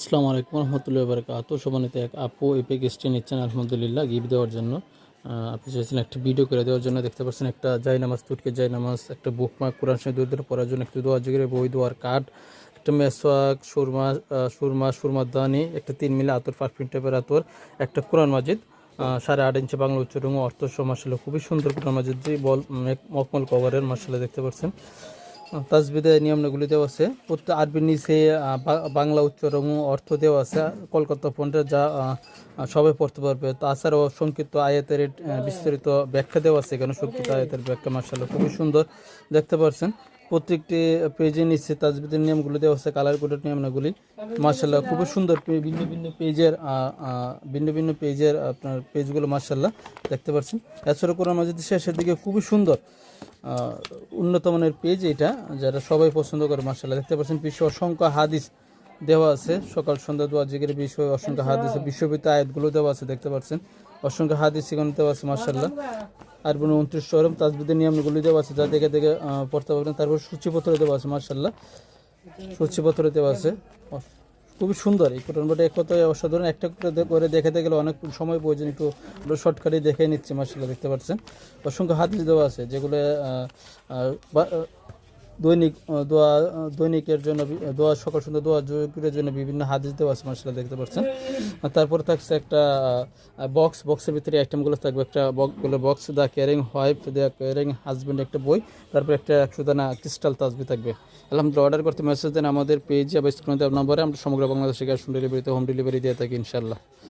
আসসালামু আলাইকুম রহমতুল্লাহি ওয়া বারাকাতুহু। সম্মানিত এক আপু এই প্যাকেজটি নিচ্ছেন আলহামদুলিল্লাহ গিফট দেওয়ার জন্য। আপনি চাইছেন একটা ভিডিও করে দেওয়ার জন্য। দেখতে পাচ্ছেন একটা জায়নামাজ, তুর্কি জায়নামাজ, একটা বুকমার্ক, কোরআন শরীফ দূর পড়ার জন্য, একটা দোয়া জিকিরের বই, দোয়ার কার্ড, একটা মেসওয়াক, সুরমাদানি, একটা 3 মিলি আতর, পারফিউম টাইপের আতর, একটা কোরআন মাজিদ 8.5 ইঞ্চি বাংলা উচ্চারণ অর্থ মাসাল্লাহ খুবই সুন্দর কোরআন মাজিদ বল মকমল কভারের মাসাল্লাহ দেখতে পাচ্ছেন। তাজবিদের নিয়মগুলি দেওয়া আছে, প্রত্যেক আরবির নিচে বাংলা উচ্চারণ অর্থ দেওয়া আছে কলকাতা ফন্টে, যা সবাই পড়তে পারবে। তাছাড়াও সংক্ষিপ্ত আয়াতের বিস্তারিত ব্যাখ্যা দেওয়া আছে এখানে। সংক্ষিপ্ত আয়াতের ব্যাখ্যা মাশাআল্লাহ খুবই সুন্দর দেখতে পাচ্ছেন। প্রত্যেকটি পেজের নিচে তাজবিদের নিয়মগুলি দেওয়া আছে, কালার কোডের নিয়মগুলি মাশাআল্লাহ খুবই সুন্দর। ভিন্ন ভিন্ন পেজের আপনার পেজগুলো মাশাআল্লাহ দেখতে পাচ্ছেন। এছাড়া কোরআন মাজিদ শেষের দিকে খুবই সুন্দর উন্নত মানের পেজ এটা, যারা সবাই পছন্দ করে মাশাআল্লাহ দেখতে পাচ্ছেন। বিশ্ব অসংখ্য হাদিস দেওয়া আছে, সকাল সন্ধ্যা দোয়া জিকিরের বিষয়ে অসংখ্য হাদিস, বিশ্ববিদ্য আয়াতগুলো দেওয়া আছে দেখতে পাচ্ছেন। অসংখ্য হাদিস সেখানে দেওয়া আছে মাশাআল্লাহ। আর 29 শরম তাজবিদের নিয়মগুলি দেওয়া আছে, যা দেখে দেখে পড়তে পারবেন। তারপর সূচিপত্র দেওয়া আছে মাশাআল্লাহ, সূচিপত্র দেওয়া আছে। খুবই সুন্দর এই কোরআন বইটা, এক কথায় অসাধারণ। একটা করে দেখাতে গেলে অনেক সময় প্রয়োজন, একটু শর্টকাটে দেখে নিচ্ছি মাশাআল্লাহ দেখতে পাচ্ছেন। অসংখ্য হাদিস দেওয়া আছে, যেগুলো দৈনিক দৈনিকের জন্য দোয়া, সকাল সন্ধ্যা দোয়া জিকিরের জন্য বিভিন্ন হাদিস দেওয়া আছে মাশাআল্লাহ দেখতে পাচ্ছেন। তারপর থাকছে একটা বক্সের ভিতরে আইটেমগুলো থাকবে, একটা box, the caring wife, the caring husband, একটা বই, তারপর একটা 100 দানা ক্রিস্টাল তাসবিহ থাকবে। আলহামদুলিল্লাহ, অর্ডার করতে মেসেজ দেন আমাদের পেজে বা স্ক্রিনে দেওয়া নম্বরে। আমরা সমগ্র বাংলাদেশে ক্যাশ অন ডেলিভারিতে হোম ডেলিভারি দিয়ে থাকি ইনশাআল্লাহ।